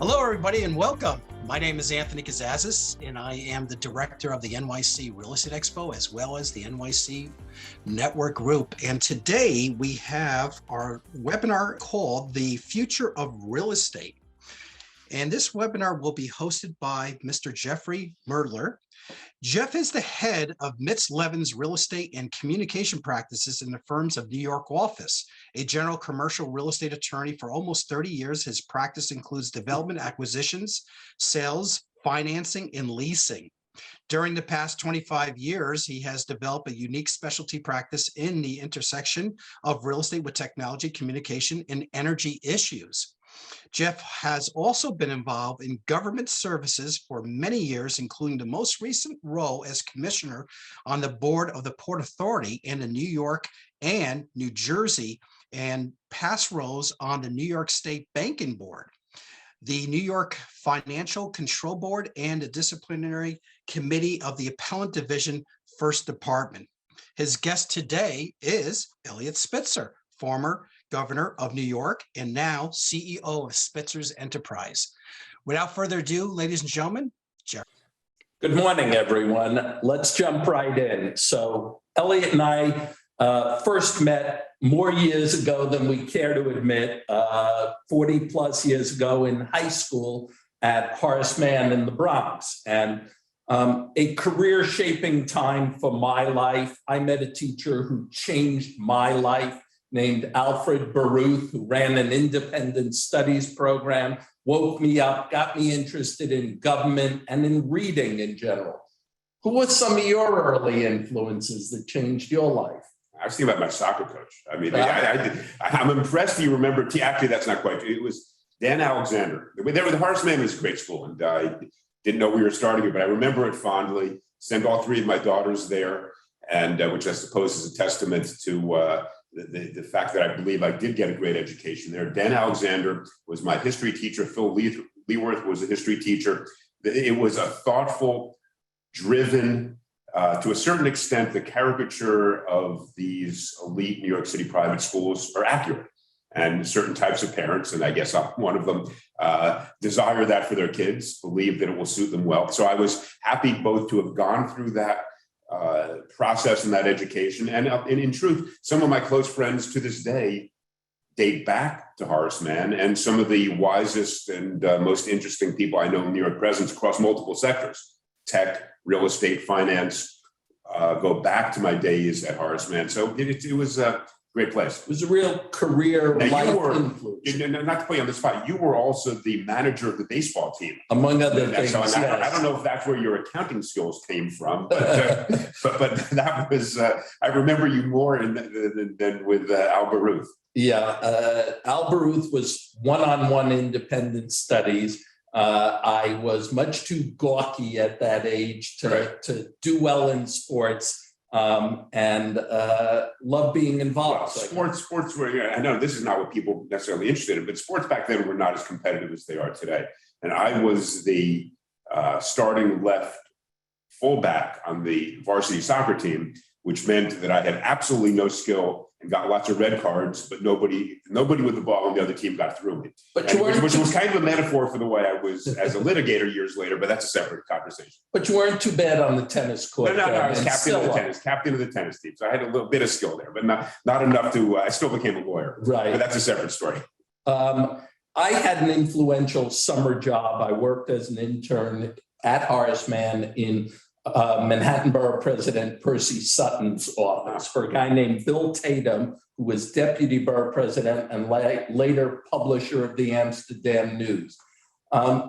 Hello, everybody, and welcome. My name is Anthony Kazazis, and I am the director of the NYC Real Estate Expo, as well as the NYC Network Group. And today we have our webinar called The Future of Real Estate. And this webinar will be hosted by Mr. Jeffrey Moerdler. Jeff is the head of Mintz Levin's real estate and communication practices in the firm's of New York office. A general commercial real estate attorney for almost 30 years, his practice includes development, acquisitions, sales, financing, and leasing. During the past 25 years, he has developed a unique specialty practice in the intersection of real estate with technology, communication, and energy issues. Jeff has also been involved in government services for many years, including the most recent role as commissioner on the board of the Port Authority in the New York and New Jersey, and past roles on the New York State Banking Board, the New York Financial Control Board, and the Disciplinary Committee of the Appellant Division, First Department. His guest today is Elliot Spitzer, former governor of New York and now CEO of Spitzer's Enterprise. Without further ado, ladies and gentlemen, Jeff. Good morning, everyone. Let's jump right in. So Elliot and I first met more years ago than we care to admit, 40 plus years ago in high school at Horace Mann in the Bronx. And a career-shaping time for my life. I met a teacher who changed my life, named Alfred Baruth, who ran an independent studies program, woke me up, got me interested in government and in reading in general. Who were some of your early influences that changed your life? I was thinking about my soccer coach. I mean, I'm impressed you remember. Actually, that's not quite true. It was Dan Alexander. The Horace Mann was a great school, and I didn't know we were starting it, but I remember it fondly. Sent all three of my daughters there, and which I suppose is a testament to the fact that I believe I did get a great education there. Dan Alexander was my history teacher. Phil Leaworth was a history teacher. It was a thoughtful, driven, to a certain extent, the caricature of these elite New York City private schools are accurate. And certain types of parents, and I guess I'm one of them, desire that for their kids, believe that it will suit them well. So I was happy both to have gone through that process and that education. And in truth, some of my close friends to this day date back to Horace Mann, and some of the wisest and most interesting people I know in New York presence across multiple sectors, tech, real estate, finance, go back to my days at Horace Mann. So it was a great place. It was a real career life influence. Not to put you on the spot, you were also the manager of the baseball team. Among other things, so yes. I don't know if that's where your accounting skills came from, but that was, I remember you more than with Al Baruth. Yeah, Al Baruth was one-on-one independent studies. I was much too gawky at that age to do well in sports. And love being involved. Well, sports were, I know this is not what people necessarily interested in, but sports back then were not as competitive as they are today. And I was the starting left fullback on the varsity soccer team, which meant that I had absolutely no skill and got lots of red cards, but nobody with the ball on the other team got through me. Which was kind of a metaphor for the way I was as a litigator years later, but that's a separate conversation. But you weren't too bad on the tennis court. No, I was captain of the tennis team. So I had a little bit of skill there, but not enough to, I still became a lawyer. Right. But that's a separate story. I had an influential summer job. I worked as an intern at Horace Mann in Manhattan Borough President Percy Sutton's office for a guy named Bill Tatum, who was deputy borough president and later publisher of the Amsterdam News.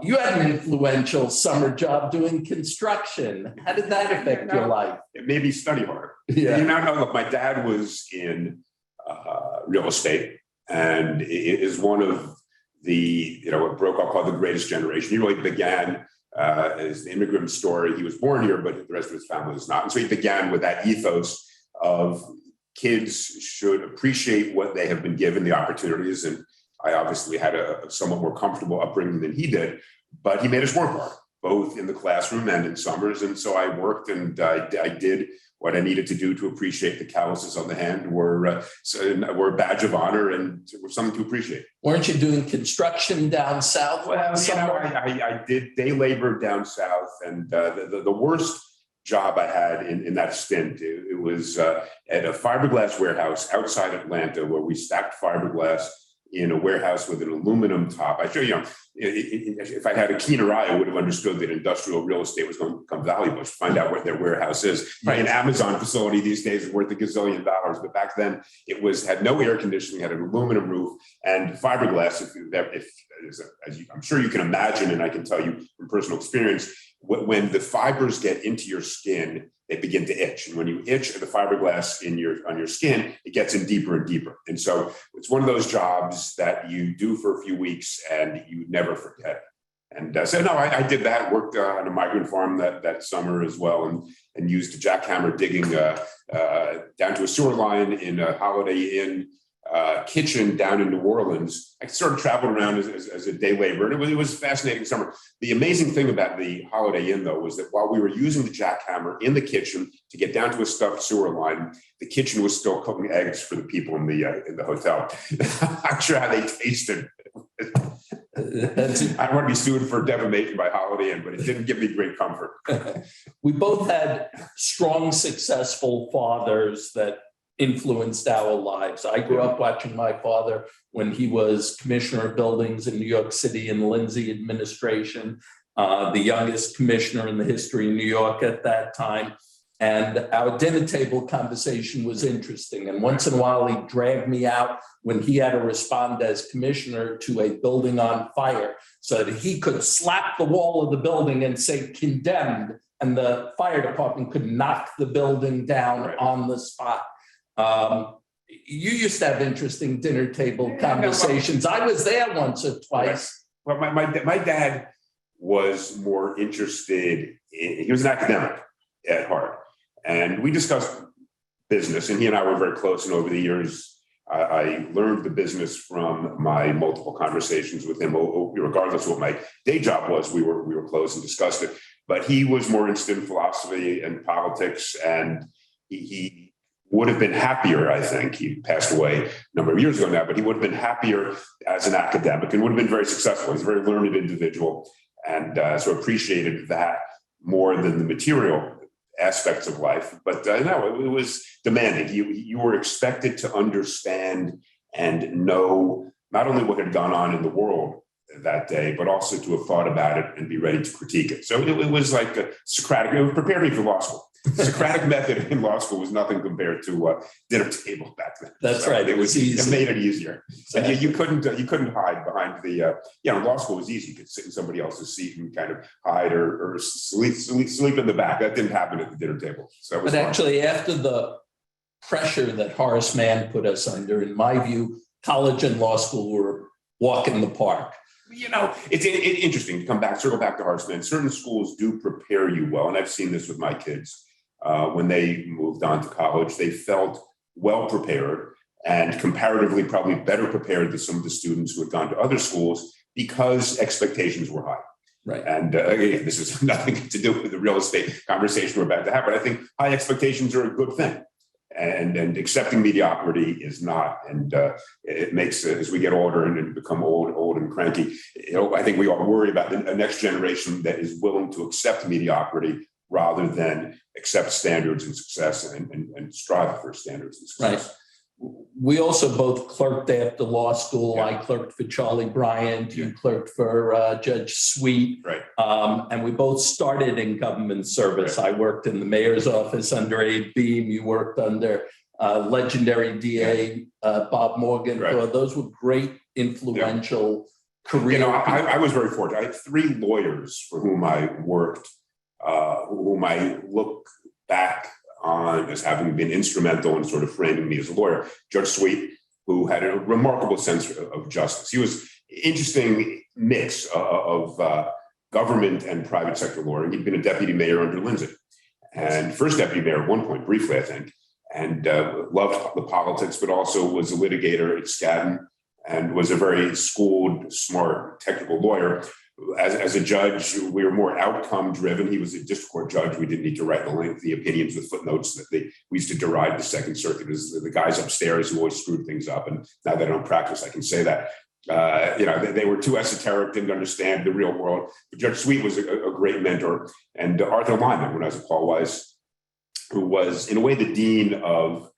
You had an influential summer job doing construction. How did that affect your life? It made me study hard. Yeah. Look, my dad was in real estate, and it is one of the, what Brokaw called the greatest generation. He really began as an immigrant story. He was born here, but the rest of his family is not. And so he began with that ethos of kids should appreciate what they have been given, the opportunities. And I obviously had a somewhat more comfortable upbringing than he did, but he made us work hard, both in the classroom and in summers. And so I worked and I did what I needed to do to appreciate the calluses on the hand were a badge of honor and were something to appreciate. Weren't you doing construction down south? Well, I did day labor down south, and the worst job I had in that stint, it was at a fiberglass warehouse outside Atlanta, where we stacked fiberglass in a warehouse with an aluminum top. I show you, if I had a keener eye, I would have understood that industrial real estate was going to become valuable. Find out what their warehouse is. Right. An Amazon facility these days is worth $1 gazillion, but back then it had no air conditioning, had an aluminum roof, and fiberglass. I'm sure you can imagine, and I can tell you from personal experience, when the fibers get into your skin, they begin to itch. And when you itch the fiberglass on your skin, it gets in deeper and deeper. And so it's one of those jobs that you do for a few weeks and you never forget. And so no, I did that, worked on a migrant farm that summer as well, and used a jackhammer digging down to a sewer line in a Holiday Inn kitchen down in New Orleans. I sort of traveled around as a day laborer, and it was a fascinating summer. The amazing thing about the Holiday Inn, though, was that while we were using the jackhammer in the kitchen to get down to a stuffed sewer line, the kitchen was still cooking eggs for the people in the hotel. I'm not sure how they tasted. I don't want to be sued for defamation by Holiday Inn, but it didn't give me great comfort. We both had strong, successful fathers that influenced our lives. I grew up watching my father when he was commissioner of buildings in New York City in the Lindsay administration, the youngest commissioner in the history of New York at that time. And our dinner table conversation was interesting. And once in a while, he dragged me out when he had to respond as commissioner to a building on fire so that he could slap the wall of the building and say condemned, and the fire department could knock the building down on the spot. You used to have interesting dinner table conversations. I was there once or twice. Well, my dad was more interested he was an academic at heart. And we discussed business, and he and I were very close. And over the years, I learned the business from my multiple conversations with him. Regardless of what my day job was, we were close and discussed it. But he was more interested in philosophy and politics, and he would have been happier, I think. He passed away a number of years ago now, but he would have been happier as an academic and would have been very successful. He's a very learned individual, and so appreciated that more than the material aspects of life. But no, it was demanding. You were expected to understand and know not only what had gone on in the world that day, but also to have thought about it and be ready to critique it. So it was like a Socratic, it prepared me for law school. The Socratic method in law school was nothing compared to dinner table back then. That's right. It was easy. It made it easier. Exactly. And you couldn't hide behind the law school was easy. You could sit in somebody else's seat and kind of hide or sleep in the back. That didn't happen at the dinner table. So it was fun. Actually, after the pressure that Horace Mann put us under, in my view, college and law school were walk in the park. It's interesting to circle back to Horace Mann. Certain schools do prepare you well, and I've seen this with my kids. When they moved on to college, they felt well prepared and comparatively probably better prepared than some of the students who had gone to other schools because expectations were high. Right. And again, this has nothing to do with the real estate conversation we're about to have, but I think high expectations are a good thing. And accepting mediocrity is not. And it makes, as we get older and become old and cranky, I think we all worry about the next generation that is willing to accept mediocrity rather than accept standards and success and strive for standards and success. Right. We also both clerked after law school. Yeah. I clerked for Charlie Bryant. You clerked for Judge Sweet. Right. And we both started in government service. Right. I worked in the mayor's office under Abe Beam. You worked under legendary DA Bob Morgan. Right. So those were great, influential careers. I was very fortunate. I had 3 lawyers for whom I worked, whom I look back on as having been instrumental in sort of framing me as a lawyer. Judge Sweet, who had a remarkable sense of justice. He was an interesting mix of government and private sector lawyering. He'd been a deputy mayor under Lindsay, and first deputy mayor at one point, briefly, I think, and loved the politics, but also was a litigator at Skadden and was a very schooled, smart, technical lawyer as a judge, we were more outcome driven. He was a district court judge. We didn't need to write the lengthy opinions with footnotes that we used to deride the Second Circuit as the guys upstairs who always screwed things up. And now that I don't practice, I can say that. They were too esoteric, didn't understand the real world. But Judge Sweet was a great mentor. And Arthur Lyman, when I was at Paul Weiss, who was in a way the dean of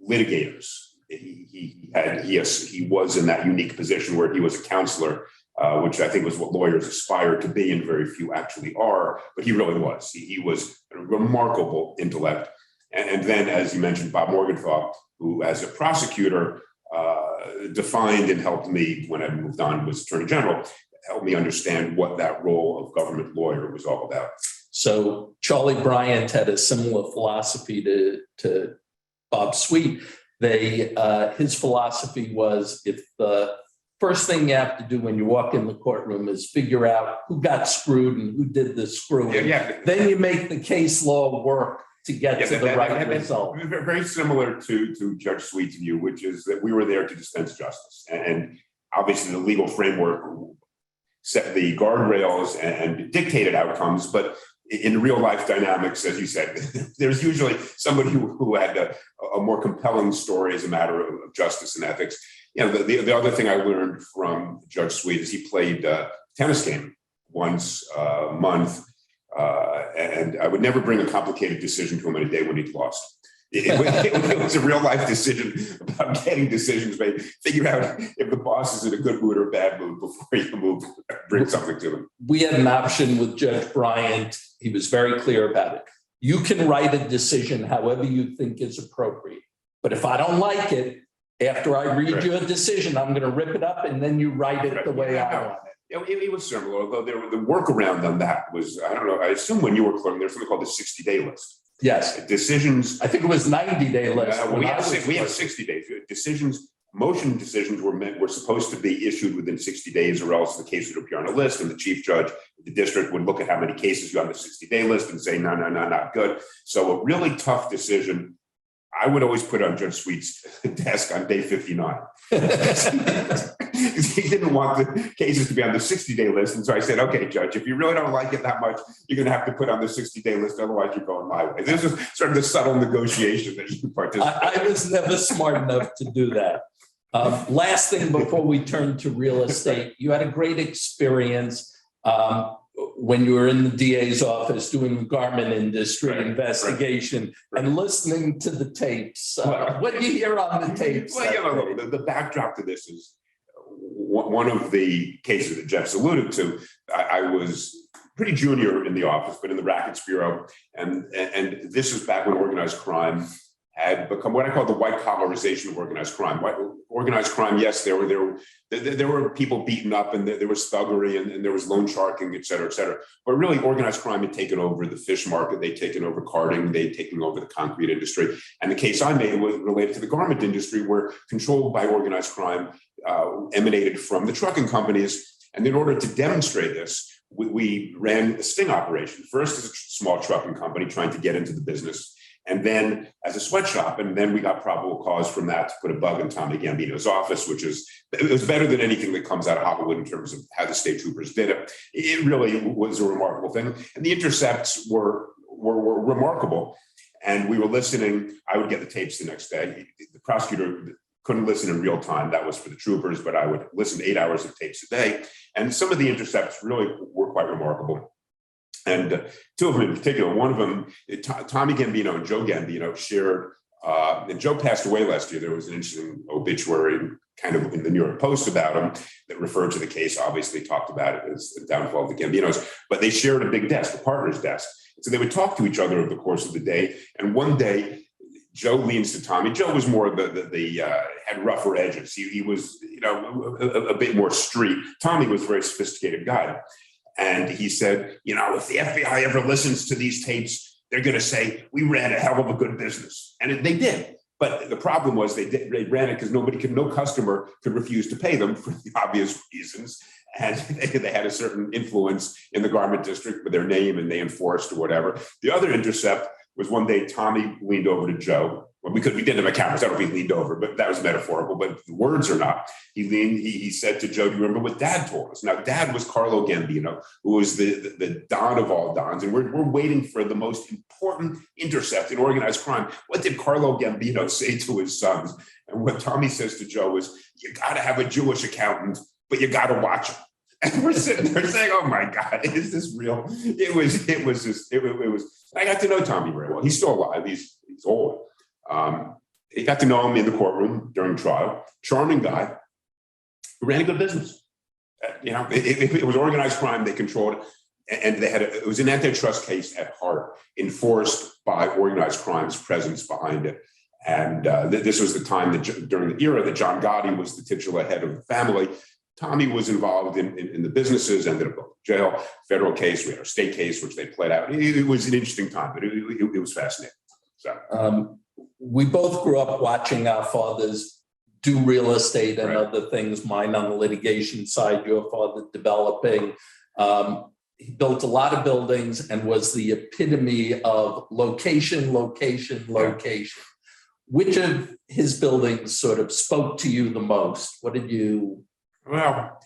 litigators. He was in that unique position where he was a counselor, which I think was what lawyers aspire to be, and very few actually are. But he really was. He was a remarkable intellect. And then, as you mentioned, Bob Morgenthau, who as a prosecutor defined and helped me when I moved on, was Attorney General, helped me understand what that role of government lawyer was all about. So Charlie Bryant had a similar philosophy to Bob Sweet. His philosophy was, if the first thing you have to do when you walk in the courtroom is figure out who got screwed and who did the screwing, then you make the case law work to get to the right result. Very similar to Judge Sweet's view, which is that we were there to dispense justice. And obviously the legal framework set the guardrails and dictated outcomes, but in real life dynamics, as you said, there's usually somebody who had a more compelling story as a matter of justice and ethics. The other thing I learned from Judge Sweet is he played a tennis game once a month, and I would never bring a complicated decision to him on a day when he'd lost. It was a real life decision about getting decisions made. Figure out if the boss is in a good mood or a bad mood before you bring something to him. We had an option with Judge Bryant. He was very clear about it. You can write a decision however you think is appropriate. But if I don't like it, after I read your decision, I'm going to rip it up and then you write it the way I want it. It was similar, although the workaround on that was, I don't know, I assume when you were clerking, there's something called the 60-day list. Yes. Decisions. I think it was 90-day list. We have 60 days. Decisions, motion decisions were supposed to be issued within 60 days, or else the case would appear on a list, and the chief judge of the district would look at how many cases you on the 60-day list and say, no, not good. So a really tough decision, I would always put on Judge Sweet's desk on day 59. He didn't want the cases to be on the 60-day list. And so I said, okay, Judge, if you really don't like it that much, you're going to have to put on the 60-day list. Otherwise, you're going my way. This is sort of the subtle negotiation that you participate in. I was never smart enough to do that. Last thing before we turn to real estate, you had a great experience when you were in the DA's office doing the garment industry investigation and listening to the tapes. What do you hear on the tapes? Well, the backdrop to this is one of the cases that Jeff's alluded to. I was pretty junior in the office, but in the Rackets Bureau. And this is back when organized crime had become what I call the white collarization of organized crime. Organized crime, yes, there were people beaten up, and there was thuggery, and there was loan sharking, et cetera, et cetera. But really, organized crime had taken over the fish market, they'd taken over carting, they'd taken over the concrete industry. And the case I made was related to the garment industry, where control by organized crime emanated from the trucking companies. And in order to demonstrate this, we ran a sting operation. First, as a small trucking company trying to get into the business, and then as a sweatshop. And then we got probable cause from that to put a bug in Tommy Gambino's office, it was better than anything that comes out of Hollywood in terms of how the state troopers did it. It really was a remarkable thing. And the intercepts were remarkable. And we were listening. I would get the tapes the next day. The prosecutor couldn't listen in real time. That was for the troopers, but I would listen to 8 hours of tapes a day. And some of the intercepts really were quite remarkable. And two of them in particular, one of them, Tommy Gambino and Joe Gambino shared, and Joe passed away last year. There was an interesting obituary kind of in the New York Post about him that referred to the case, obviously talked about it as the downfall of the Gambinos, but they shared a big desk, a partner's desk. So they would talk to each other over the course of the day. And one day, Joe leans to Tommy. Joe was more had rougher edges. He was, a bit more street. Tommy was a very sophisticated guy. And he said, if the FBI ever listens to these tapes, they're going to say, we ran a hell of a good business. And they did. But the problem was they ran it because no customer could refuse to pay them for the obvious reasons. And they had a certain influence in the garment district with their name, and they enforced or whatever. The other intercept was one day Tommy leaned over to Joe well, we didn't have a camera, so I don't know if he leaned over, but that was metaphorical, but the words are not. He said to Joe, do you remember what Dad told us? Now, Dad was Carlo Gambino, who was the Don of all Dons, and we're waiting for the most important intercept in organized crime. What did Carlo Gambino say to his sons? And what Tommy says to Joe is, you got to have a Jewish accountant, but you got to watch him. And we're sitting there saying, oh my God, is this real? It was, I got to know Tommy very well. He's still alive, he's old. He got to know him in the courtroom during trial. Charming guy who ran a good business. If it was organized crime, they controlled it. And it was an antitrust case at heart, enforced by organized crime's presence behind it. And this was the time during the era that John Gotti was the titular head of the family. Tommy was involved in the businesses, ended up going to jail, federal case, we had a state case, which they played out. It was an interesting time, but it was fascinating. So. We both grew up watching our fathers do real estate and other things, mine on the litigation side, your father developing. He built a lot of buildings and was the epitome of location. Which of his buildings sort of spoke to you the most? What did you? Well,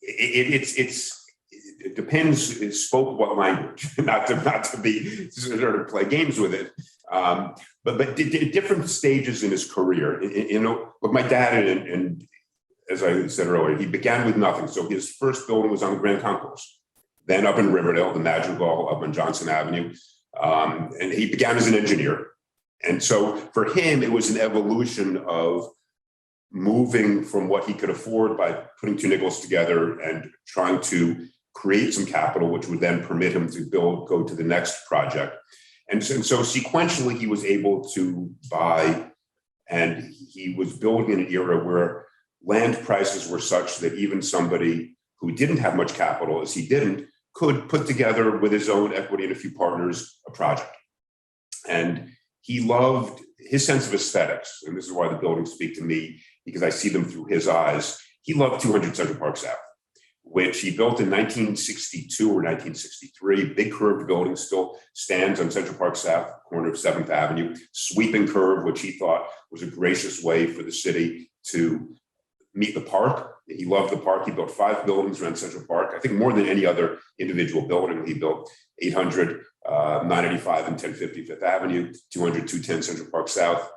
it depends. It spoke what language, not to be sort of play games with it. But different stages in his career. With my dad, and as I said earlier, he began with nothing. So his first building was on the Grand Concourse, then up in Riverdale, the Madrigal up on Johnson Avenue, and he began as an engineer. And so for him, it was an evolution of moving from what he could afford by putting two nickels together and trying to create some capital, which would then permit him to go to the next project. And so sequentially, he was able to buy, and he was building in an era where land prices were such that even somebody who didn't have much capital, as he didn't, could put together with his own equity and a few partners a project. And he loved his sense of aesthetics, and this is why the buildings speak to me, because I see them through his eyes. He loved 200 Central Park South, which he built in 1962 or 1963. Big curved building, still stands on Central Park South, corner of 7th Avenue. Sweeping curve, which he thought was a gracious way for the city to meet the park. He loved the park. He built 5 buildings around Central Park. I think more than any other individual building. He built 800, 985 and 1050 Fifth Avenue, 200, 210 Central Park South.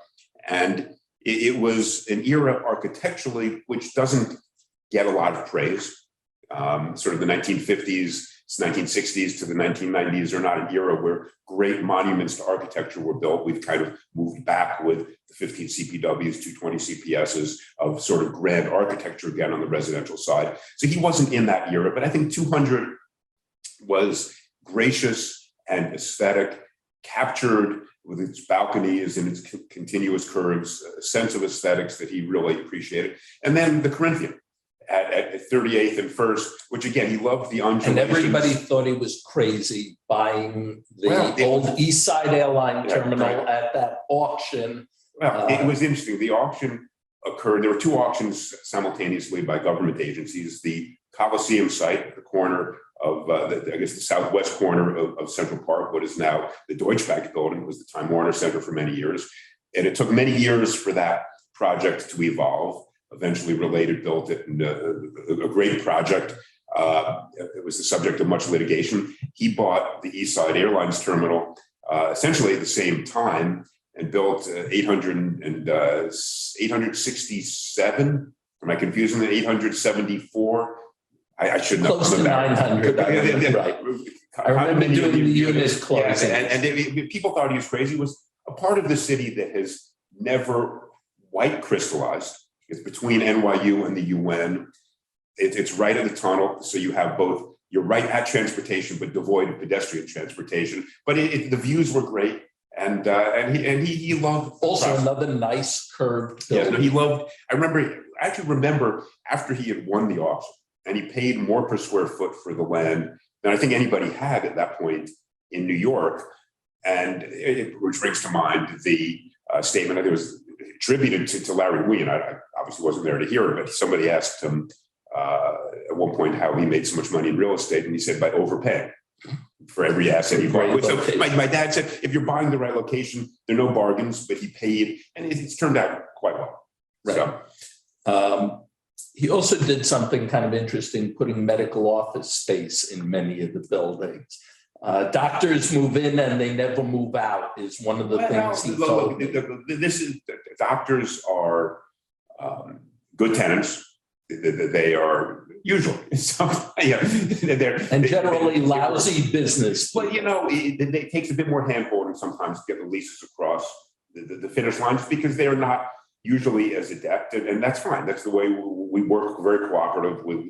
And it was an era architecturally which doesn't get a lot of praise. Sort of the 1950s, 1960s to the 1990s are not an era where great monuments to architecture were built. We've kind of moved back with the 15 CPWs, 220 CPSs of sort of grand architecture again on the residential side. So he wasn't in that era, but I think 200 was gracious and aesthetic, captured with its balconies and its continuous curves, a sense of aesthetics that he really appreciated. And then the Corinthian at 38th and First, which again, he loved the undulations. And everybody thought he was crazy buying the old East Side Airline terminal at that auction. Well, it was interesting. The auction occurred. There were 2 auctions simultaneously by government agencies. The Coliseum site at the corner of, the southwest corner of Central Park, what is now the Deutsche Bank building, was the Time Warner Center for many years. And it took many years for that project to evolve. Eventually Related built it, and a great project. It was the subject of much litigation. He bought the East Side Airlines terminal essentially at the same time and built 867. Am I confusing the 874? I should know. Close to 900. Right. I remember doing the unit closing. And people thought he was crazy. It was a part of the city that has never white crystallized. It's between NYU and the UN. It's right in the tunnel. So you have both, you're right at transportation, but devoid of pedestrian transportation. But the views were great. And he loved. Also another nice curved building. Yeah, he loved, I actually remember after he had won the auction and he paid more per square foot for the land than I think anybody had at that point in New York. And which brings to mind the statement, I think it was attributed to Larry Nguyen. I obviously wasn't there to hear it, but somebody asked him at one point how he made so much money in real estate. And he said, by overpaying for every asset he bought. So location. my dad said, if you're buying the right location, there are no bargains, but he paid, and it's turned out quite well. Right. So, he also did something kind of interesting, putting medical office space in many of the buildings. Doctors move in and they never move out is one of the things he told me. Doctors are good tenants. They are usually and generally lousy business. Well, it takes a bit more hand-holding sometimes to get the leases across the finish lines because they are not usually as adept, and that's fine. That's the way we work, very cooperatively.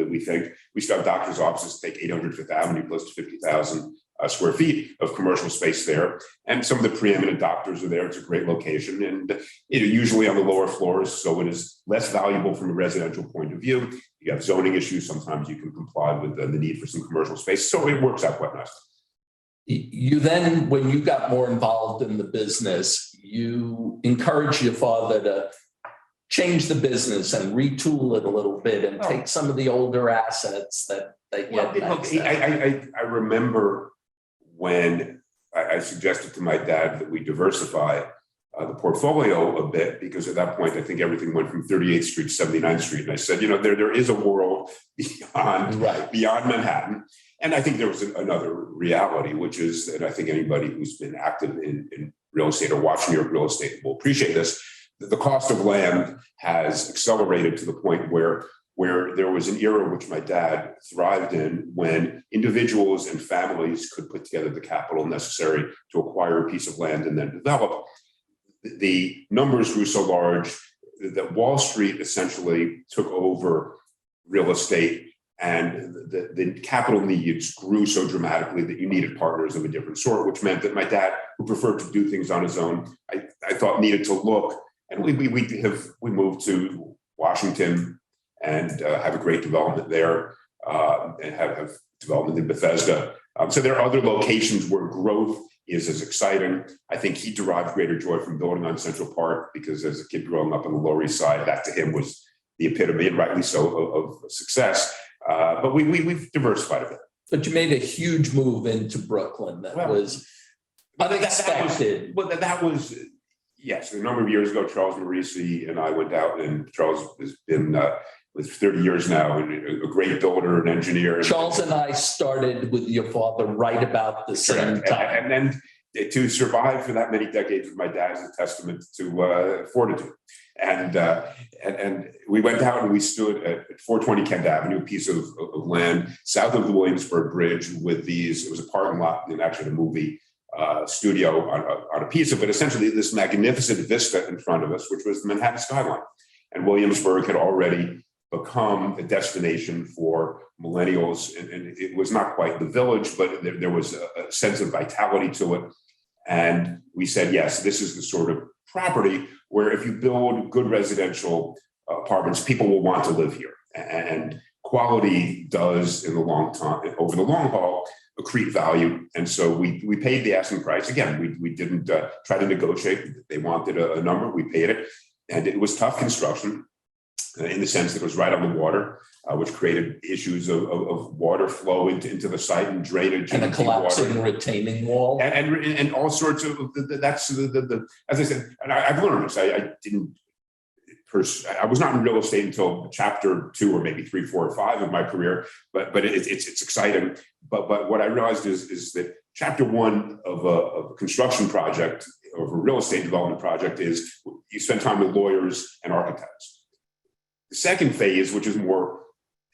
We think we still have doctors' offices take 800 Fifth Avenue, close to 50,000 square feet of commercial space there, and some of the preeminent doctors are there. It's a great location, and usually on the lower floors, so it is less valuable from a residential point of view. You have zoning issues. Sometimes you can comply with the need for some commercial space, so it works out quite nicely. You then, when you got more involved in the business, you encouraged your father to change the business and retool it a little bit and take some of the older assets that I remember when I suggested to my dad that we diversify the portfolio a bit, because at that point, I think everything went from 38th Street to 79th Street. And I said, there is a world beyond Manhattan. And I think there was another reality, which is that I think anybody who's been active in real estate or watched New York real estate will appreciate this. The cost of land has accelerated to the point where there was an era which my dad thrived in, when individuals and families could put together the capital necessary to acquire a piece of land and then develop. The numbers grew so large that Wall Street essentially took over real estate, and the capital needs grew so dramatically that you needed partners of a different sort, which meant that my dad, who preferred to do things on his own, I thought needed to look. And we moved to Washington and have a great development there, and have development in Bethesda. So there are other locations where growth is as exciting. I think he derived greater joy from building on Central Park, because as a kid growing up on the Lower East Side, that to him was the epitome, and rightly so, of success. But we've diversified a bit. But you made a huge move into Brooklyn that was unexpected. That was, yes, a number of years ago, Charles Marisi and I went out, and Charles has been with 30 years now, and a great builder and engineer. Charles and I started with your father right about the same time. And then to survive for that many decades with my dad is a testament to fortitude. And we went out and we stood at 420 Kent Avenue, a piece of land south of the Williamsburg Bridge, with it was a parking lot and actually a movie studio on a piece of it, essentially this magnificent vista in front of us, which was the Manhattan skyline. And Williamsburg had already become a destination for millennials. And it was not quite the village, but there was a sense of vitality to it. And we said, yes, this is the sort of property where if you build good residential apartments, people will want to live here. And quality does, over the long haul, accrete value. And so we paid the asking price. Again, we didn't try to negotiate. They wanted a number, we paid it. And it was tough construction in the sense that it was right on the water, which created issues of water flow into the site and drainage. And a collapsing retaining wall. And all sorts of, that's as I said, and I've learned this. I was not in real estate until chapter 2 or maybe 3, 4, or 5 of my career, but it's exciting. But what I realized is that chapter 1 of a construction project or of a real estate development project is you spend time with lawyers and architects. The second phase, which is more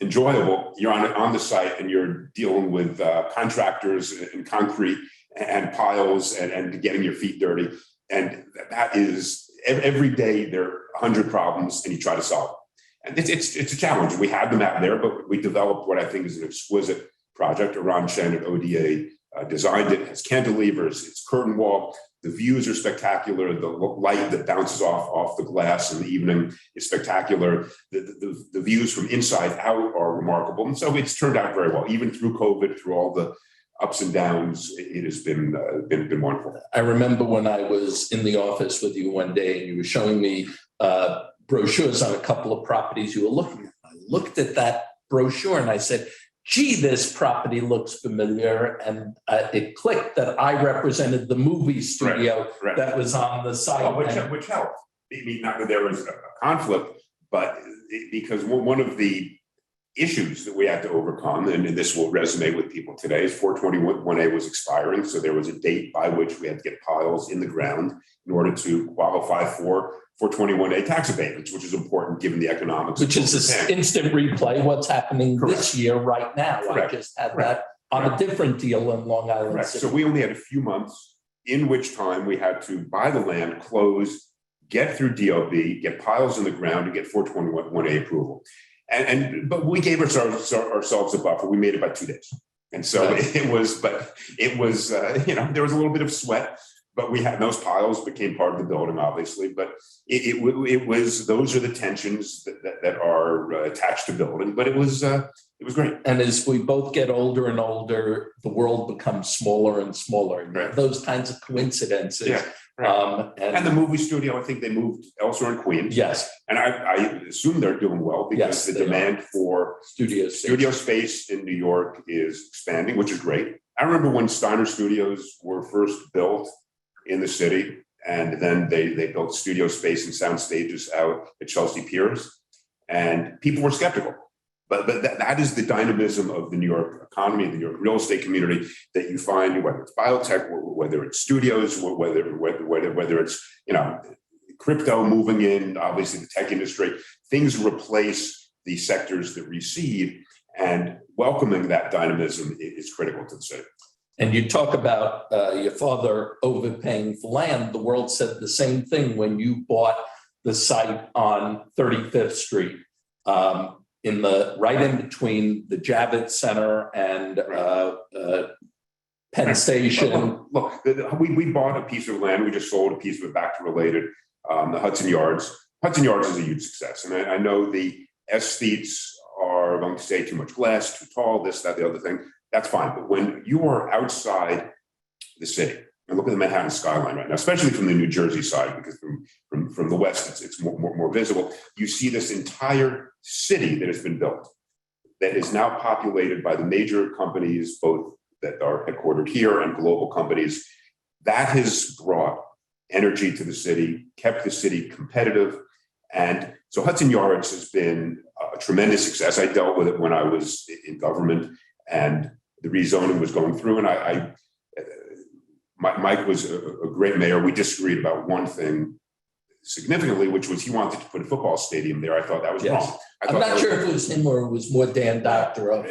enjoyable, you're on the site and you're dealing with contractors and concrete and piles and getting your feet dirty. And that is, every day there are 100 problems and you try to solve them. And it's a challenge. We had them out there, but we developed what I think is an exquisite project. Aron Chen at ODA designed it. It has cantilevers, it's curtain wall. The views are spectacular. The light that bounces off the glass in the evening is spectacular. The views from inside out are remarkable. And so it's turned out very well, even through COVID, through all the ups and downs. It has been wonderful. I remember when I was in the office with you one day and you were showing me brochures on a couple of properties you were looking at. I looked at that brochure and I said, gee, this property looks familiar. And it clicked that I represented the movie studio Right. that was on the site. Well, which helped. I mean, not that there was a conflict, but because one of the issues that we had to overcome, and this will resonate with people today, is 421A was expiring. So there was a date by which we had to get piles in the ground in order to qualify for 421A tax abatements, which is important given the economics. Which is this instant replay, what's happening Correct. this year right now. Correct. I just had Correct. that on a different deal in Long Island Right. City. So we only had a few months, in which time we had to buy the land, close, get through DOB, get piles in the ground, and get 421A approval. But we gave ourselves a buffer. We made it about 2 days. And so it was there was a little bit of sweat, but we had those piles became part of the building, obviously. But it was, those are the tensions that are attached to building, but it was great. And as we both get older and older, the world becomes smaller and smaller. Right. Those kinds of coincidences. Yeah. Right. And the movie studio, I think they moved elsewhere in Queens. Yes. And I assume they're doing well because the demand for studio space in New York is expanding, which is great. I remember when Steiner Studios were first built in the city, and then they built studio space and sound stages out at Chelsea Piers, and people were skeptical. But that is the dynamism of the New York economy, the New York real estate community, that you find, whether it's biotech, whether it's studios, whether it's crypto moving in, obviously the tech industry, things replace the sectors that recede, and welcoming that dynamism is critical to the city. And you talk about your father overpaying for land. The world said the same thing when you bought the site on 35th Street. Right in between the Javits Center and Penn Station. Look, we bought a piece of land. We just sold a piece of it back to Related, the Hudson Yards. Hudson Yards is a huge success. And I know the aesthetes are going to say too much glass, too tall, this, that, the other thing. That's fine. But when you are outside the city, and look at the Manhattan skyline right now, especially from the New Jersey side, because from the west, it's more visible. You see this entire city that has been built, that is now populated by the major companies, both that are headquartered here and global companies. That has brought energy to the city, kept the city competitive. And so Hudson Yards has been a tremendous success. I dealt with it when I was in government and the rezoning was going through. And Mike was a great mayor. We disagreed about one thing significantly, which was he wanted to put a football stadium there. I thought that was wrong. I'm not sure if it was him or it was more Dan Doctorow.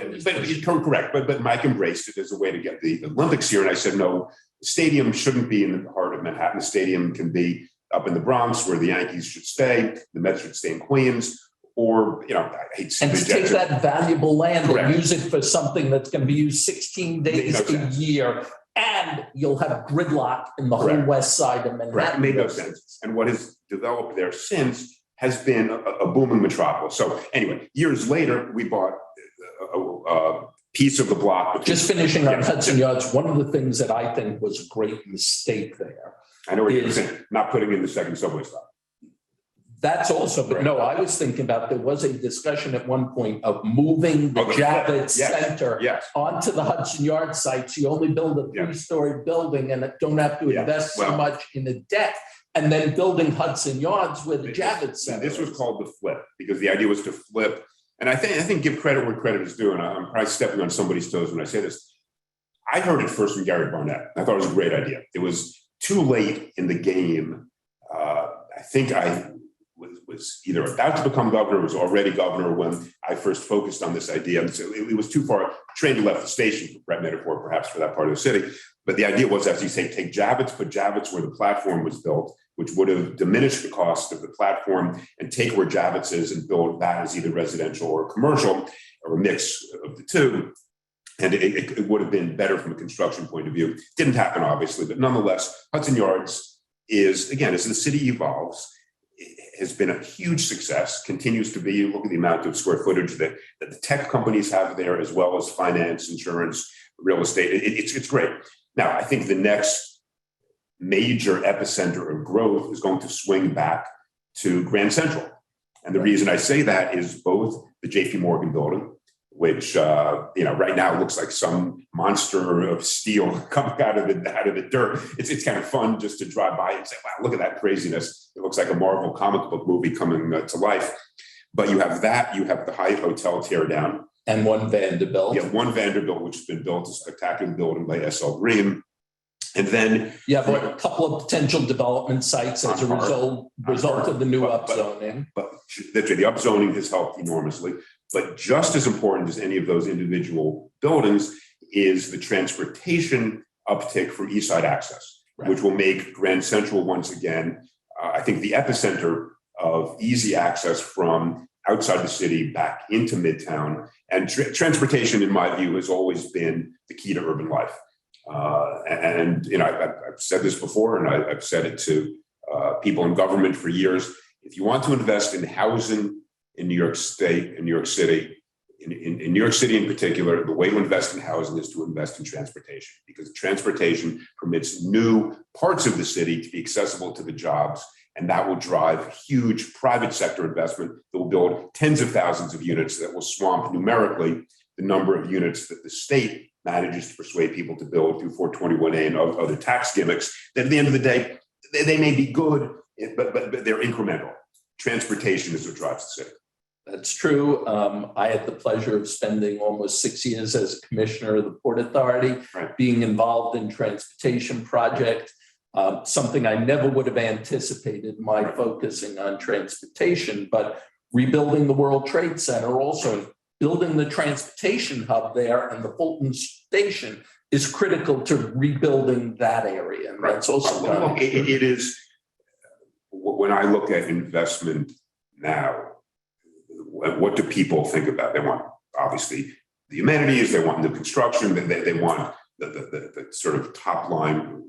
Correct. But Mike embraced it as a way to get the Olympics here. And I said, no, the stadium shouldn't be in the heart of Manhattan. The stadium can be up in the Bronx where the Yankees should stay. The Mets should stay in Queens. Or, I hate to take that valuable land and use it for something that's going to be used 16 days a year. And you'll have gridlock in the whole west side of Manhattan. It made no sense. And what has developed there since has been a booming metropolis. So anyway, years later, we bought a piece of the block. Just finishing on Hudson Yards, one of the things that I think was a great mistake there. I know what you're saying, not putting in the second subway stop. That's also, but no, I was thinking about, there was a discussion at one point of moving the Javits Center onto the Hudson Yards site. So you only build a 3-story building and don't have to invest so much in the debt. And then building Hudson Yards where the Javits Center. This was called the flip, because the idea was to flip. And I think give credit where credit is due. And I'm probably stepping on somebody's toes when I say this. I heard it first from Gary Barnett. I thought it was a great idea. It was too late in the game. I think I was either about to become governor, was already governor when I first focused on this idea. And so it was too far. Train left the station, right metaphor perhaps for that part of the city. But the idea was, as you say, take Javits, put Javits where the platform was built, which would have diminished the cost of the platform, and take where Javits is and build that as either residential or commercial, or a mix of the two. And it would have been better from a construction point of view. Didn't happen, obviously, but nonetheless, Hudson Yards is, again, as the city evolves, has been a huge success, continues to be. You look at the amount of square footage that the tech companies have there, as well as finance, insurance, real estate. It's great. Now, I think the next major epicenter of growth is going to swing back to Grand Central. And the reason I say that is both the JP Morgan building, which right now looks like some monster of steel coming out of the dirt. It's kind of fun just to drive by and say, wow, look at that craziness. It looks like a Marvel comic book movie coming to life. But you have that, you have the Hyatt Hotel tear down. And one Vanderbilt. Yeah, one Vanderbilt, which has been built, a spectacular building by S.L. Green. And then you have a couple of potential development sites as a result of the new upzoning. But that's right, the upzoning has helped enormously. But just as important as any of those individual buildings is the transportation uptick for East Side access, which will make Grand Central once again, I think, the epicenter of easy access from outside the city back into Midtown. And transportation, in my view, has always been the key to urban life. I've said this before, and I've said it to people in government for years. If you want to invest in housing in New York State, in New York City, in New York City in particular, the way to invest in housing is to invest in transportation, because transportation permits new parts of the city to be accessible to the jobs. And that will drive huge private sector investment that will build tens of thousands of units that will swamp numerically the number of units that the state manages to persuade people to build through 421A and other tax gimmicks that at the end of the day, they may be good, but they're incremental. Transportation is what drives the city. That's true. I had the pleasure of spending almost 6 years as commissioner of the Port Authority, being involved in transportation project. Something I never would have anticipated, my focusing on transportation, but rebuilding the World Trade Center, also building the transportation hub there and the Fulton Station is critical to rebuilding that area. And that's also done. It is, when I look at investment now, what do people think about? They want, obviously, the amenities, they want new construction, they want the sort of top line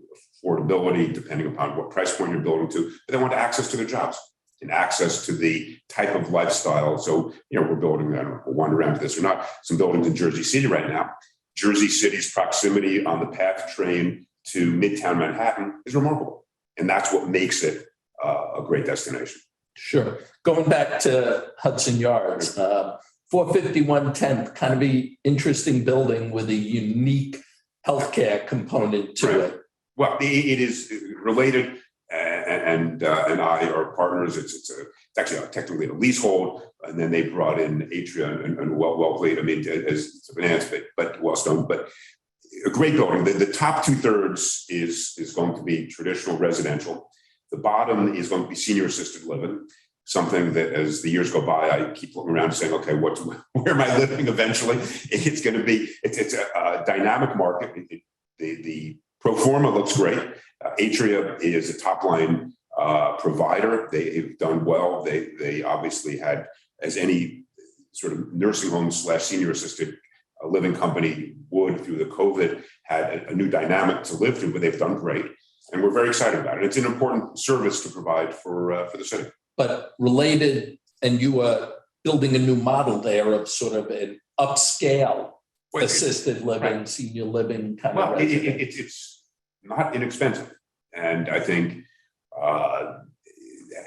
affordability, depending upon what price point you're building to, but they want access to their jobs and access to the type of lifestyle. So, we're building, I don't know, we'll wander around this or not, some buildings in Jersey City right now. Jersey City's proximity on the PATH train to Midtown Manhattan is remarkable. And that's what makes it a great destination. Sure. Going back to Hudson Yards, 451 10th, kind of an interesting building with a unique healthcare component to it. Well, it is related, and I are partners. It's actually technically a leasehold, and then they brought in Atria and Wellesley. I mean, as finance, but Wellstone, but a great building. The top 2/3 is going to be traditional residential. The bottom is going to be senior assisted living. Something that, as the years go by, I keep looking around and saying, okay, where am I living eventually? It's going to be it's a dynamic market. The pro forma looks great. Atria is a top line provider. They've done well. They obviously had, as any sort of nursing home / senior assisted living company would through the COVID, had a new dynamic to live through, but they've done great. And we're very excited about it. It's an important service to provide for the city. But related, and you are building a new model there of sort of an upscale assisted living, senior living kind of residence. It's not inexpensive. And I think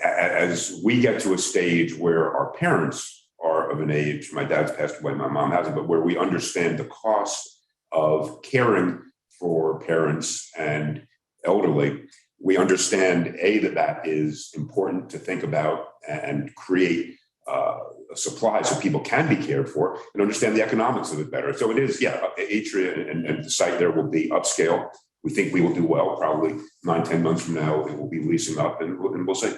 as we get to a stage where our parents are of an age, my dad's passed away, my mom hasn't, but where we understand the cost of caring for parents and elderly, we understand, that is important to think about and create a supply so people can be cared for and understand the economics of it better. So it is, Atria and the site there will be upscale. We think we will do well. Probably 9-10 months from now, it will be leasing up, and we'll see.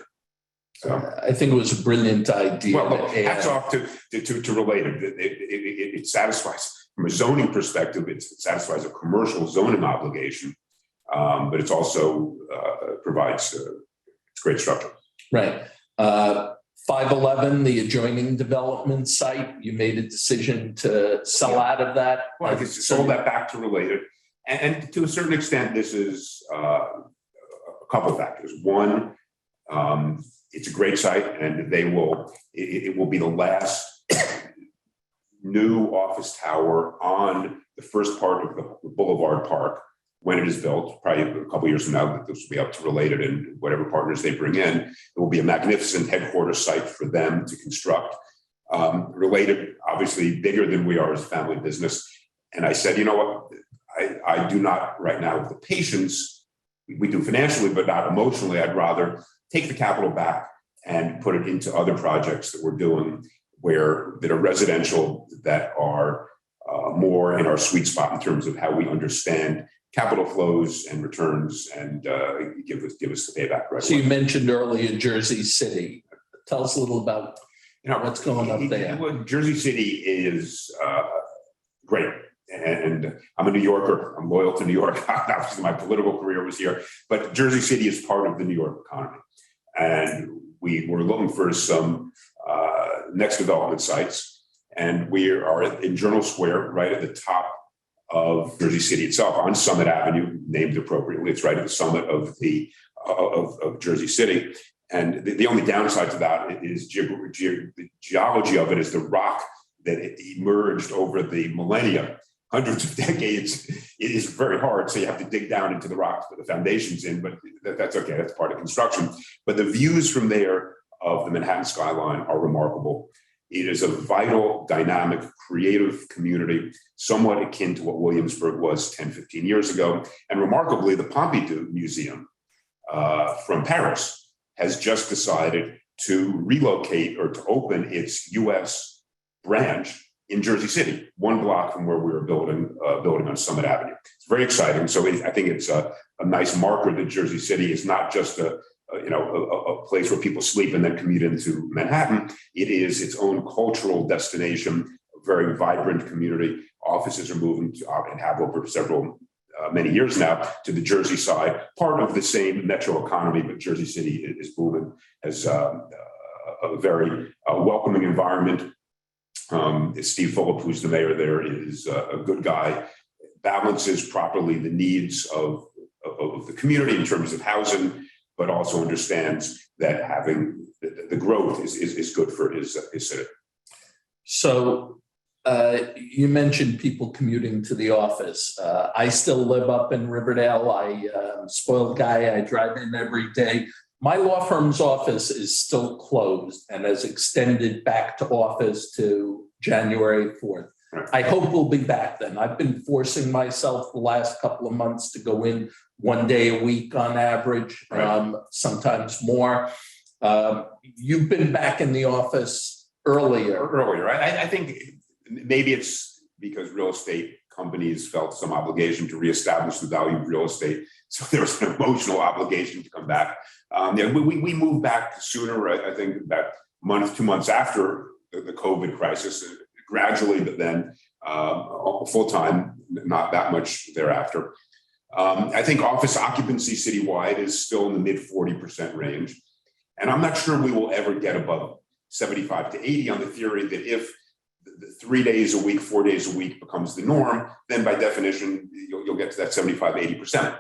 So I think it was a brilliant idea. Well, look, hats off to Relate. It satisfies, from a zoning perspective, it satisfies a commercial zoning obligation. But it's also provides it's great structure. Right. 511, the adjoining development site, you made a decision to sell out of that. Well, I guess sold that back to Related. And to a certain extent, this is a couple of factors. One, it's a great site, and it will be the last new office tower on the first part of the Boulevard Park. When it is built, probably a couple of years from now, this will be up to Related and whatever partners they bring in. It will be a magnificent headquarters site for them to construct. Related obviously bigger than we are as a family business. And I said, you know what, I do not right now have the patience. We do financially, but not emotionally. I'd rather take the capital back and put it into other projects that we're doing that are residential, that are more in our sweet spot in terms of how we understand capital flows and returns, and give us the payback right So away. you mentioned earlier Jersey City. Tell us a little about what's going on there. Jersey City is great. And I'm a New Yorker. I'm loyal to New York. Obviously, my political career was here. But Jersey City is part of the New York economy. And we were looking for some next development sites. And we are in Journal Square, right at the top of Jersey City itself, on Summit Avenue, named appropriately. It's right at the summit of of Jersey City. And the only downside to that is the geology of it is the rock that it emerged over the millennia, hundreds of decades. It is very hard, so you have to dig down into the rock to put the foundations in, but that's okay, that's part of construction. But the views from there of the Manhattan skyline are remarkable. It is a vital, dynamic, creative community, somewhat akin to what Williamsburg was 10, 15 years ago. And remarkably, the Pompidou Museum from Paris has just decided to relocate or to open its US branch in Jersey City, 1 block from where we were building on Summit Avenue. It's very exciting. So I think it's a nice marker that Jersey City is not just a place where people sleep and then commute into Manhattan. It is its own cultural destination, a very vibrant community. Offices are moving to, and have over many years now, to the Jersey side, part of the same metro economy, but Jersey City is booming as a very welcoming environment. Steve Fulop, who's the mayor there, is a good guy, balances properly the needs of the community in terms of housing, but also understands that having the growth is good for his city. So you mentioned people commuting to the office. I still live up in Riverdale. I'm a spoiled guy. I drive in every day. My law firm's office is still closed and has extended back to office to January 4th. Right. I hope we'll be back then. I've been forcing myself the last couple of months to go in 1 day a week on average, right. Sometimes more. You've been back in the office earlier. Right? I think maybe it's because real estate companies felt some obligation to reestablish the value of real estate. So there was an emotional obligation to come back. We moved back sooner, I think about 2 months after the COVID crisis, gradually, but then full-time, not that much thereafter. I think office occupancy citywide is still in the mid 40% range. And I'm not sure we will ever get above 75 to 80 on the theory that if the 3 days a week, 4 days a week becomes the norm, then by definition, you'll get to that 75, 80%.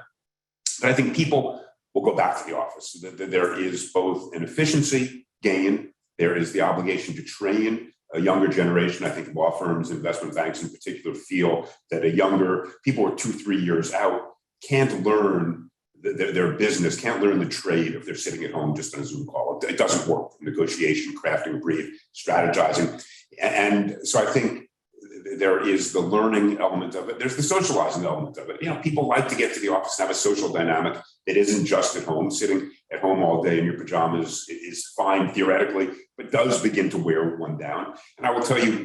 But I think people will go back to the office. There is both an efficiency gain, there is the obligation to train a younger generation. I think law firms, investment banks in particular, feel that people who are 2-3 years out can't learn their business, can't learn the trade if they're sitting at home just on a Zoom call. It doesn't work. Negotiation, crafting a brief, strategizing. And so I think there is the learning element of it. There's the socializing element of it. People like to get to the office and have a social dynamic that isn't just at home. Sitting at home all day in your pajamas is fine theoretically, but does begin to wear one down. And I will tell you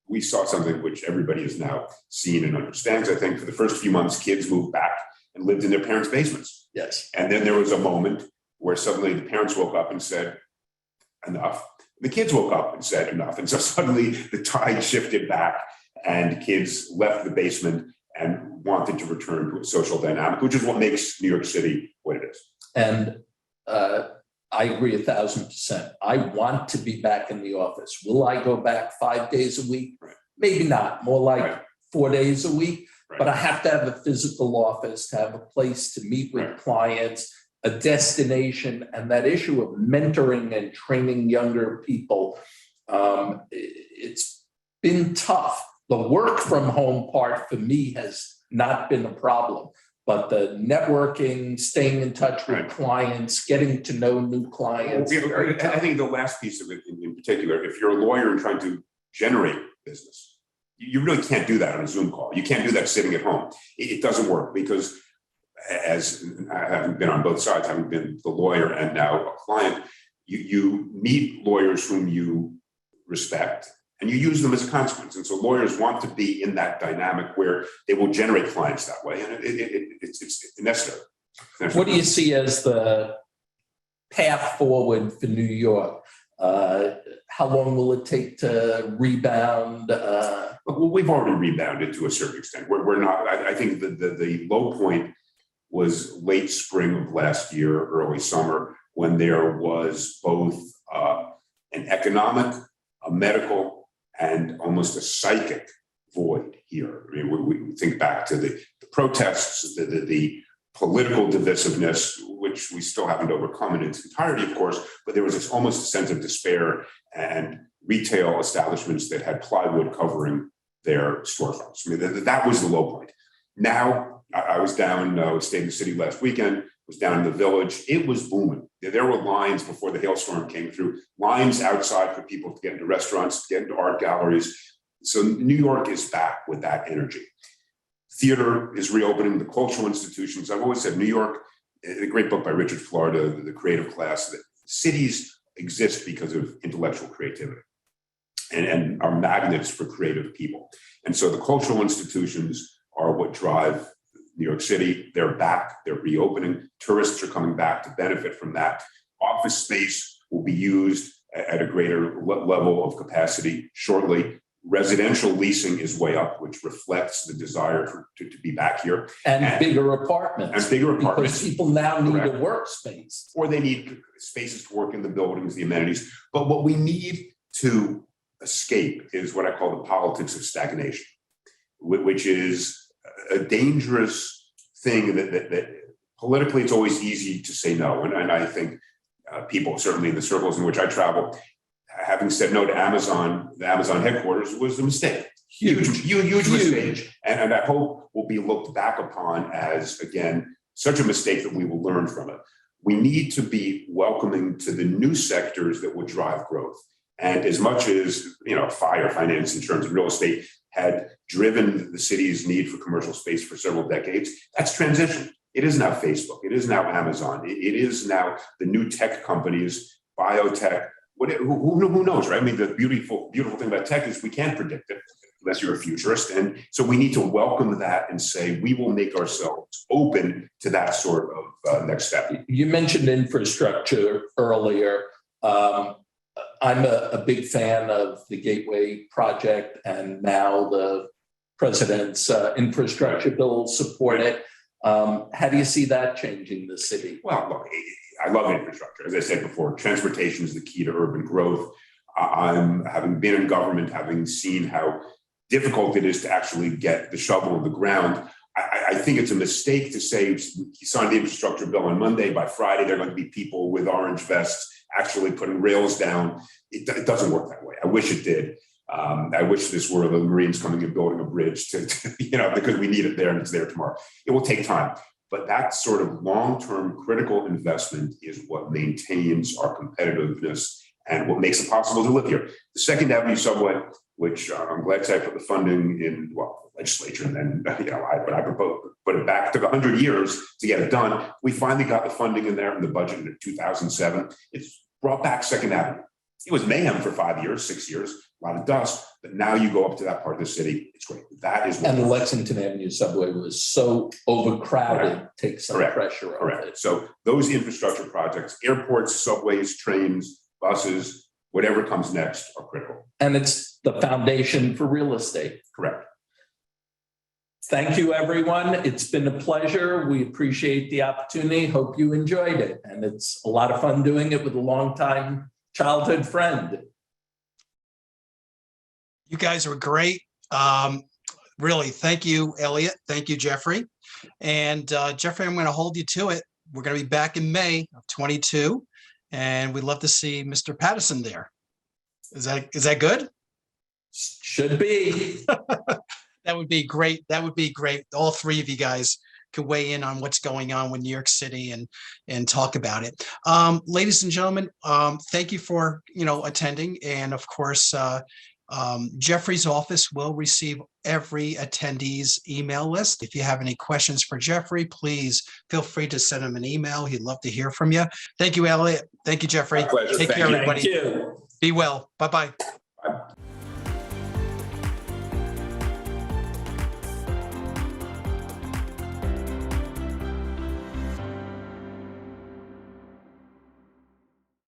we saw something which everybody has now seen and understands. I think for the first few months, kids moved back and lived in their parents' basements. Yes. And then there was a moment where suddenly the parents woke up and said, enough. The kids woke up and said enough. And so suddenly the tide shifted back and kids left the basement and wanted to return to a social dynamic, which is what makes New York City what it is. And I agree 1,000%. I want to be back in the office. Will I go back 5 days a week? Right. Maybe not, more like Right. 4 days a week, Right. but I have to have a physical office, to have a place to meet with Right. clients, a destination, and that issue of mentoring and training younger people. It's been tough. The work from home part for me has not been a problem, but the networking, staying in touch with Right. clients, getting to know new clients. I think the last piece of it in particular, if you're a lawyer and trying to generate business. You really can't do that on a Zoom call. You can't do that sitting at home. It doesn't work because, as I haven't been on both sides, having been the lawyer and now a client, you meet lawyers whom you respect and you use them as a consequence. And so lawyers want to be in that dynamic where they will generate clients that way. And it's necessary. What do you see as the path forward for New York? How long will it take to rebound? Well, we've already rebounded to a certain extent. We're not, I think the low point was late spring of last year, early summer, when there was both an economic, a medical, and almost a psychic void here. I mean, we think back to the protests, the political divisiveness, which we still haven't overcome in its entirety, of course, but there was almost a sense of despair and retail establishments that had plywood covering their storefronts. I mean, that was the low point. Now, I was down, stayed in the city last weekend, was down in the Village. It was booming. There were lines before the hailstorm came through, lines outside for people to get into restaurants, to get into art galleries. So New York is back with that energy. Theater is reopening, the cultural institutions. I've always said New York, a great book by Richard Florida, The Creative Class, that cities exist because of intellectual creativity and are magnets for creative people. And so the cultural institutions are what drive New York City. They're back, they're reopening. Tourists are coming back to benefit from that. Office space will be used at a greater level of capacity shortly. Residential leasing is way up, which reflects the desire to be back here. And bigger apartments. And bigger apartments. Because people now need a workspace. Or they need spaces to work in the buildings, the amenities. But what we need to escape is what I call the politics of stagnation, which is a dangerous thing that politically it's always easy to say no. And I think people, certainly in the circles in which I travel, having said no to Amazon, the Amazon headquarters was a mistake. Huge mistake. And I hope will be looked back upon as, again, such a mistake that we will learn from it. We need to be welcoming to the new sectors that will drive growth. And as much as, fire, finance, insurance, and real estate had driven the city's need for commercial space for several decades, that's transition. It is now Facebook. It is now Amazon. It is now the new tech companies, biotech. Who knows, right? I mean, the beautiful thing about tech is we can't predict it unless you're a futurist. And so we need to welcome that and say, we will make ourselves open to that sort of next step. You mentioned infrastructure earlier. I'm a big fan of the Gateway project, and now the president's infrastructure bill support it. How do you see that changing the city? Well, look, I love infrastructure. As I said before, transportation is the key to urban growth. I'm having been in government, having seen how difficult it is to actually get the shovel in the ground. I think it's a mistake to say he signed the infrastructure bill on Monday. By Friday, there are going to be people with orange vests actually putting rails down. It doesn't work that way. I wish it did. I wish this were the Marines coming and building a bridge to because we need it there and it's there tomorrow. It will take time. But that sort of long-term critical investment is what maintains our competitiveness and what makes it possible to live here. The Second Avenue subway, which I'm glad to say I put the funding in, the legislature, and then, I proposed, put it back. It took 100 years to get it done. We finally got the funding in there in the budget in 2007. It's brought back Second Avenue. It was mayhem for 5 years, 6 years, a lot of dust, but now you go up to that part of the city, it's great. That is what. And the Lexington Avenue subway was so overcrowded, takes some pressure off it. So those infrastructure projects, airports, subways, trains, buses, whatever comes next are critical. And it's the foundation for real estate. Correct. Thank you, everyone. It's been a pleasure. We appreciate the opportunity. Hope you enjoyed it. And it's a lot of fun doing it with a longtime childhood friend. You guys were great. Really, thank you, Elliot. Thank you, Jeffrey. And Jeffrey, I'm going to hold you to it. We're going to be back in May of 22, and we'd love to see Mr. Patterson there. Is that good? Should be. That would be great. That would be great. All three of you guys could weigh in on what's going on with New York City and talk about it. Ladies and gentlemen, thank you for attending, and of course, Jeffrey's office will receive every attendee's email list. If you have any questions for Jeffrey, please feel free to send him an email. He'd love to hear from you. Thank you, Elliot. Thank you, Jeffrey. My pleasure. Take Thank care, you. everybody. Thank you. Be well. Bye-bye.